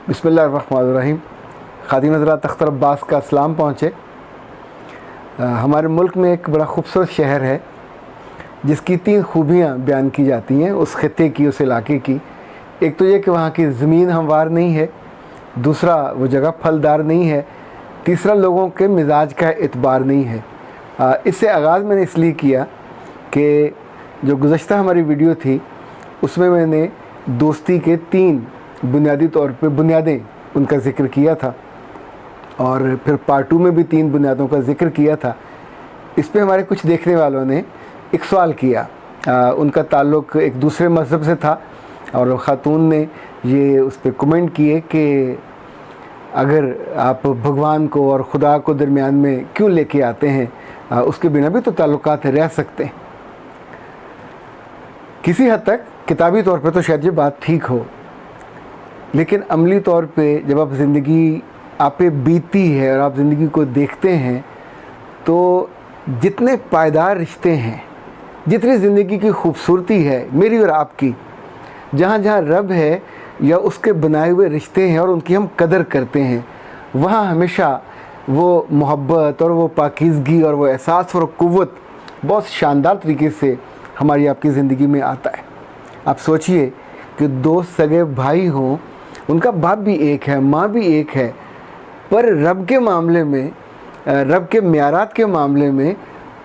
बिस्मिल्लाहिर्रहमानिर्रहीम। ख़ादिम हज़रात अख्तर अब्बास का सलाम पहुँचे। हमारे मुल्क में एक बड़ा खूबसूरत शहर है जिसकी 3 खूबियाँ बयान की जाती हैं उस ख़ित्ते की, उस इलाके की। एक तो ये कि वहाँ की ज़मीन हमवार नहीं है, दूसरा वो जगह फलदार नहीं है, तीसरा लोगों के मिजाज का एतबार नहीं है। इससे आगाज़ मैंने इसलिए किया कि जो गुज़श्ता हमारी वीडियो थी उसमें मैंने दोस्ती के 3 बुनियादी तौर पे बुनियादें उनका ज़िक्र किया था और फिर पार्ट 2 में भी 3 बुनियादों का ज़िक्र किया था। इस पे हमारे कुछ देखने वालों ने एक सवाल किया। उनका ताल्लुक़ एक दूसरे मज़हब से था और ख़ातून ने ये उस पर कमेंट किए कि अगर आप भगवान को और खुदा को दरमियान में क्यों लेके आते हैं, उसके बिना भी तो ताल्लुकात रह सकते हैं। किसी हद तक किताबी तौर पे तो शायद ये बात ठीक हो, लेकिन अमली तौर पे जब आप ज़िंदगी आप पे बीतती है और आप ज़िंदगी को देखते हैं तो जितने पायदार रिश्ते हैं, जितनी ज़िंदगी की खूबसूरती है मेरी और आपकी, जहाँ जहाँ रब है या उसके बनाए हुए रिश्ते हैं और उनकी हम कदर करते हैं, वहाँ हमेशा वो मोहब्बत और वो पाकीज़गी और वो एहसास और क़ुव्वत बहुत शानदार तरीके से हमारी आपकी ज़िंदगी में आता है। आप सोचिए कि 2 सगे भाई हों, उनका बाप भी एक है, माँ भी एक है, पर रब के मामले में, रब के म्यारात के मामले में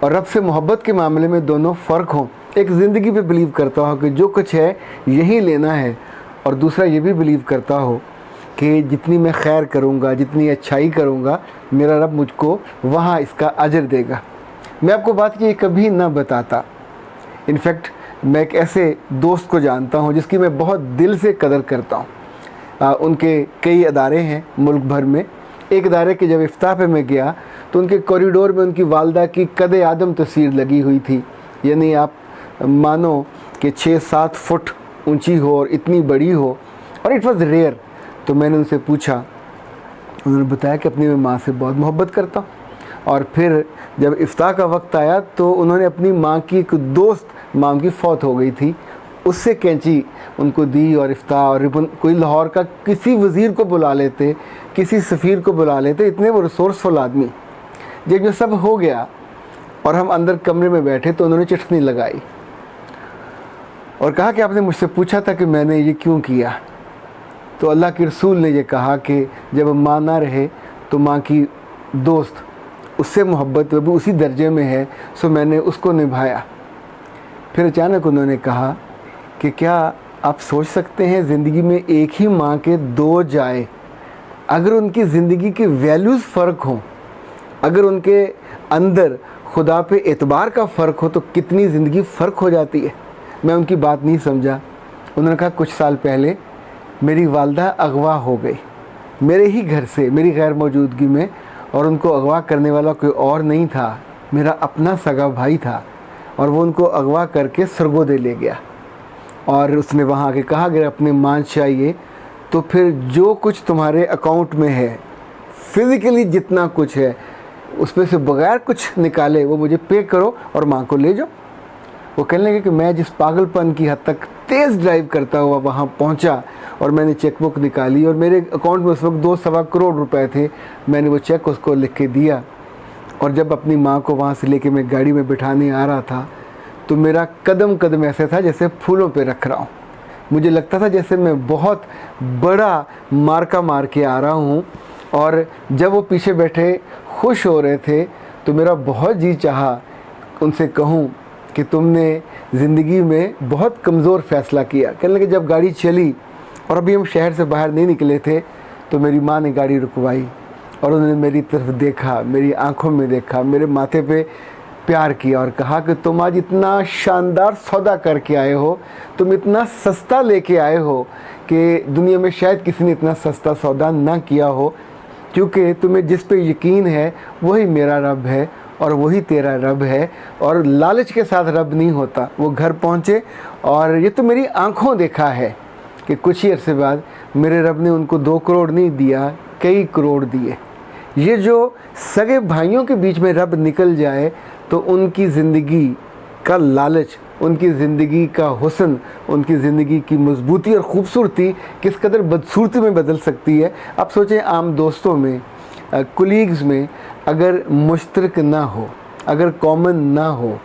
और रब से मोहब्बत के मामले में दोनों फ़र्क हों। एक ज़िंदगी पे बिलीव करता हो कि जो कुछ है यही लेना है, और दूसरा ये भी बिलीव करता हो कि जितनी मैं खैर करूँगा, जितनी अच्छाई करूँगा, मेरा रब मुझको वहाँ इसका अजर देगा। मैं आपको बात ये कभी ना बताता। इनफैक्ट मैं एक ऐसे दोस्त को जानता हूँ जिसकी मैं बहुत दिल से कदर करता हूँ। उनके कई अदारे हैं मुल्क भर में। एक अदारे के जब इफ्ताह पे मैं गया तो उनके कॉरिडोर में उनकी वालदा की कदे आदम तस्वीर लगी हुई थी। यानी आप मानो कि 6-7 फुट ऊंची हो और इतनी बड़ी हो, और इट वाज़ रेयर। तो मैंने उनसे पूछा, उन्होंने बताया कि अपनी मैं माँ से बहुत मोहब्बत करता हूँ। और फिर जब इफ्ताह का वक्त आया तो उन्होंने अपनी माँ की एक दोस्त, माँ उनकी फौत हो गई थी, उससे कैंची उनको दी और इफ्ताह और रिबन। कोई लाहौर का किसी वज़ीर को बुला लेते, किसी सफ़ीर को बुला लेते, इतने वो रिसोर्सफुल आदमी। जब ये सब हो गया और हम अंदर कमरे में बैठे तो उन्होंने चिट्ठी लगाई और कहा कि आपने मुझसे पूछा था कि मैंने ये क्यों किया। तो अल्लाह के रसूल ने ये कहा कि जब माँ ना रहे तो माँ की दोस्त, उससे मोहब्बत भी उसी दर्जे में है, सो मैंने उसको निभाया। फिर अचानक उन्होंने कहा कि क्या आप सोच सकते हैं ज़िंदगी में एक ही माँ के 2 जाए, अगर उनकी ज़िंदगी के वैल्यूज़ फ़र्क हों, अगर उनके अंदर खुदा पे एतबार का फ़र्क हो तो कितनी ज़िंदगी फ़र्क हो जाती है। मैं उनकी बात नहीं समझा। उन्होंने कहा कुछ साल पहले मेरी वालदा अगवा हो गई मेरे ही घर से, मेरी गैर मौजूदगी में, और उनको अगवा करने वाला कोई और नहीं था, मेरा अपना सगा भाई था, और वो उनको अगवा करके सरगोदे ले गया। और उसने वहाँ आके कहा अगर अपने मान चाहिए तो फिर जो कुछ तुम्हारे अकाउंट में है, फ़िज़िकली जितना कुछ है, उसमें से बग़ैर कुछ निकाले वो मुझे पे करो और माँ को ले जाओ। वो कहने लगे कि मैं जिस पागलपन की हद तक तेज़ ड्राइव करता हुआ वहाँ पहुँचा और मैंने चेकबुक निकाली और मेरे अकाउंट में उस वक्त 2-2.25 करोड़ रुपए थे। मैंने वो चेक उसको लिख के दिया, और जब अपनी माँ को वहाँ से लेके मैं गाड़ी में बिठाने आ रहा था तो मेरा कदम कदम ऐसे था जैसे फूलों पे रख रहा हूँ। मुझे लगता था जैसे मैं बहुत बड़ा मार्का मार के आ रहा हूँ। और जब वो पीछे बैठे खुश हो रहे थे तो मेरा बहुत जी चाहा उनसे कहूँ कि तुमने ज़िंदगी में बहुत कमज़ोर फ़ैसला किया। कहने लगे जब गाड़ी चली और अभी हम शहर से बाहर नहीं निकले थे तो मेरी माँ ने गाड़ी रुकवाई और उन्होंने मेरी तरफ देखा, मेरी आंखों में देखा, मेरे माथे पे प्यार किया और कहा कि तुम आज इतना शानदार सौदा करके आए हो, तुम इतना सस्ता लेके आए हो कि दुनिया में शायद किसी ने इतना सस्ता सौदा ना किया हो, क्योंकि तुम्हें जिस पे यकीन है वही मेरा रब है और वही तेरा रब है, और लालच के साथ रब नहीं होता। वो घर पहुँचे और ये तो मेरी आँखों देखा है कि कुछ ही अरसे बाद मेरे रब ने उनको 2 करोड़ नहीं दिया, कई करोड़ दिए। ये जो सगे भाइयों के बीच में रब निकल जाए तो उनकी ज़िंदगी का लालच उनकी ज़िंदगी का हुस्न, उनकी ज़िंदगी की मजबूती और ख़ूबसूरती किस कदर बदसूरती में बदल सकती है। आप सोचें, आम दोस्तों में, कुलीग्स में अगर मुश्तरक ना हो, अगर कॉमन ना हो,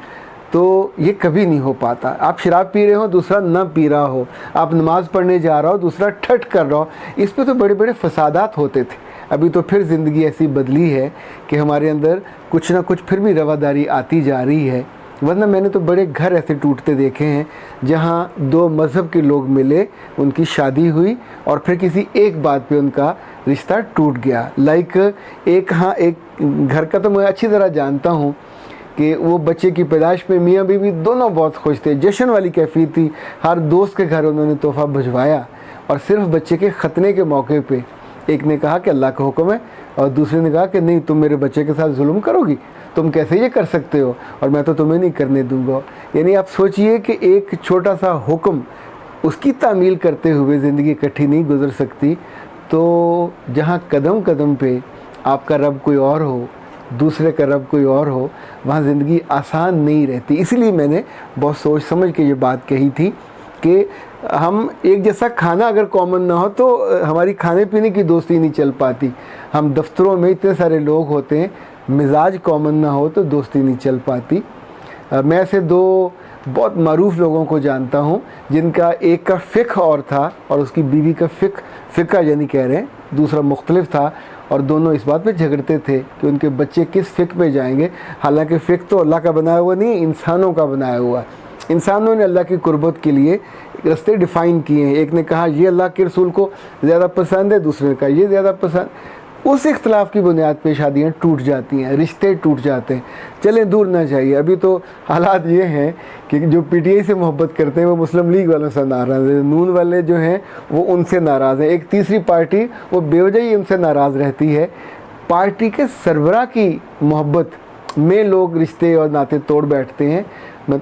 तो ये कभी नहीं हो पाता। आप शराब पी रहे हो, दूसरा ना पी रहा हो, आप नमाज़ पढ़ने जा रहा हो, दूसरा ठट कर रहा हो, इस पे तो बड़े बड़े फसादात होते थे। अभी तो फिर ज़िंदगी ऐसी बदली है कि हमारे अंदर कुछ ना कुछ फिर भी रवादारी आती जा रही है। वरना मैंने तो बड़े घर ऐसे टूटते देखे हैं जहाँ दो मज़हब के लोग मिले, उनकी शादी हुई और फिर किसी एक बात पे उनका रिश्ता टूट गया। लाइक एक घर का तो मैं अच्छी तरह जानता हूँ कि वो बच्चे की पैदाइश पे मियाँ बीवी दोनों बहुत खुश थे, जश्न वाली कैफियत थी। हर दोस्त के घर उन्होंने तोहफ़ा भिजवाया और सिर्फ बच्चे के ख़तने के मौके पे एक ने कहा कि अल्लाह का हुक्म है और दूसरे ने कहा कि नहीं, तुम मेरे बच्चे के साथ जुल्म करोगी, तुम कैसे ये कर सकते हो और मैं तो तुम्हें नहीं करने दूंगा। यानी आप सोचिए कि एक छोटा सा हुक्म, उसकी तामील करते हुए ज़िंदगी इकट्ठी नहीं गुजर सकती। तो जहाँ कदम कदम पे आपका रब कोई और हो, दूसरे का रब कोई और हो, वहाँ ज़िंदगी आसान नहीं रहती। इसीलिए मैंने बहुत सोच समझ के ये बात कही थी कि हम एक जैसा खाना अगर कॉमन ना हो तो हमारी खाने पीने की दोस्ती नहीं चल पाती। हम दफ्तरों में इतने सारे लोग होते हैं, मिजाज कॉमन ना हो तो दोस्ती नहीं चल पाती। मैं ऐसे दो बहुत मारूफ लोगों को जानता हूँ जिनका एक का फ़िक़्ह और था और उसकी बीवी का फ़िक़्ह यानी कह रहे हैं दूसरा मुख्तलिफ था, और दोनों इस बात पे झगड़ते थे कि उनके बच्चे किस फ़िक़्ह पे जाएंगे। हालांकि फ़िक़्ह तो अल्लाह का बनाया हुआ नहीं, इंसानों का बनाया हुआ है। इंसानों ने अल्लाह की कुर्बत के लिए रास्ते डिफ़ाइन किए हैं। एक ने कहा ये अल्लाह के रसूल को ज़्यादा पसंद है, दूसरे ने कहा ये ज़्यादा पसंद। उस इख्तलाफ की बुनियाद पे शादियाँ टूट जाती हैं, रिश्ते टूट जाते हैं। चलें, दूर ना जाइए। अभी तो हालात ये हैं कि जो पीटीआई से मोहब्बत करते हैं वो मुस्लिम लीग वालों से नाराज़ है, नून वाले जो हैं वो उनसे नाराज़ हैं, एक तीसरी पार्टी वो बेवजह ही उनसे नाराज़ रहती है। पार्टी के सरबराह की मोहब्बत में लोग रिश्ते और नाते तोड़ बैठते हैं।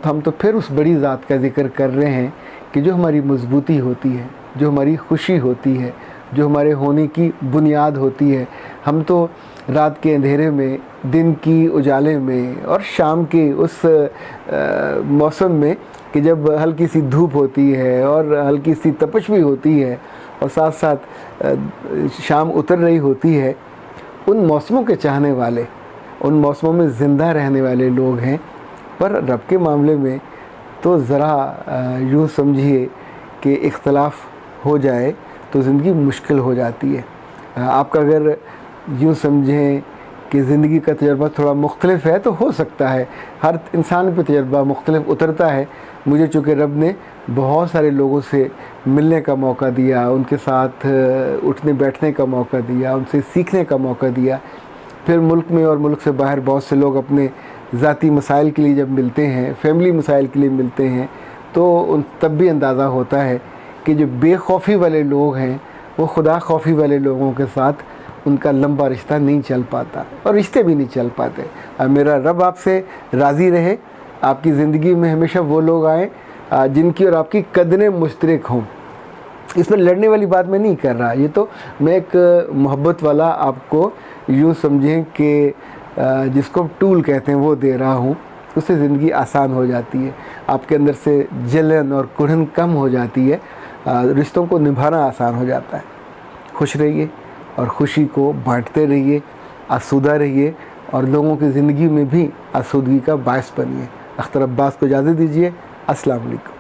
हम तो फिर उस बड़ी ज़ात का जिक्र कर रहे हैं कि जो हमारी मजबूती होती है, जो हमारी खुशी होती है, जो हमारे होने की बुनियाद होती है। हम तो रात के अंधेरे में, दिन की उजाले में और शाम के उस मौसम में कि जब हल्की सी धूप होती है और हल्की सी तपश भी होती है और साथ साथ शाम उतर रही होती है, उन मौसमों के चाहने वाले, उन मौसमों में ज़िंदा रहने वाले लोग हैं। पर रब के मामले में तो ज़रा यूँ समझिए कि इख्तलाफ हो जाए तो ज़िंदगी मुश्किल हो जाती है। आपका अगर यूँ समझें कि ज़िंदगी का तजर्बा थोड़ा मुख्तलिफ है तो हो सकता है, हर इंसान पे तजर्बा मुख्तलिफ उतरता है। मुझे चूँकि रब ने बहुत सारे लोगों से मिलने का मौका दिया, उनके साथ उठने बैठने का मौका दिया, उनसे सीखने का मौका दिया। फिर मुल्क में और मुल्क से बाहर बहुत से लोग अपने ज़ाती मसाइल के लिए जब मिलते हैं, फैमिली मसाइल के लिए मिलते हैं, तो उन तब भी अंदाज़ा होता है कि जो बेखौफी वाले लोग हैं वो खुदा खौफी वाले लोगों के साथ उनका लंबा रिश्ता नहीं चल पाता और रिश्ते भी नहीं चल पाते। अब मेरा रब आपसे राज़ी रहे, आपकी ज़िंदगी में हमेशा वो लोग आएँ जिनकी और आपकी कदरें मुश्तरक हों। इसमें लड़ने वाली बात मैं नहीं कर रहा, ये तो मैं एक मोहब्बत वाला आपको यूँ समझें कि जिसको टूल कहते हैं वो दे रहा हूँ। उससे ज़िंदगी आसान हो जाती है, आपके अंदर से जलन और कुढ़न कम हो जाती है, रिश्तों को निभाना आसान हो जाता है। खुश रहिए और खुशी को बांटते रहिए, आसूदा रहिए और लोगों की ज़िंदगी में भी आसूदगी का बायस बनिए। अख्तर अब्बास को इजाज़त दीजिए। अस्सलाम वालेकुम।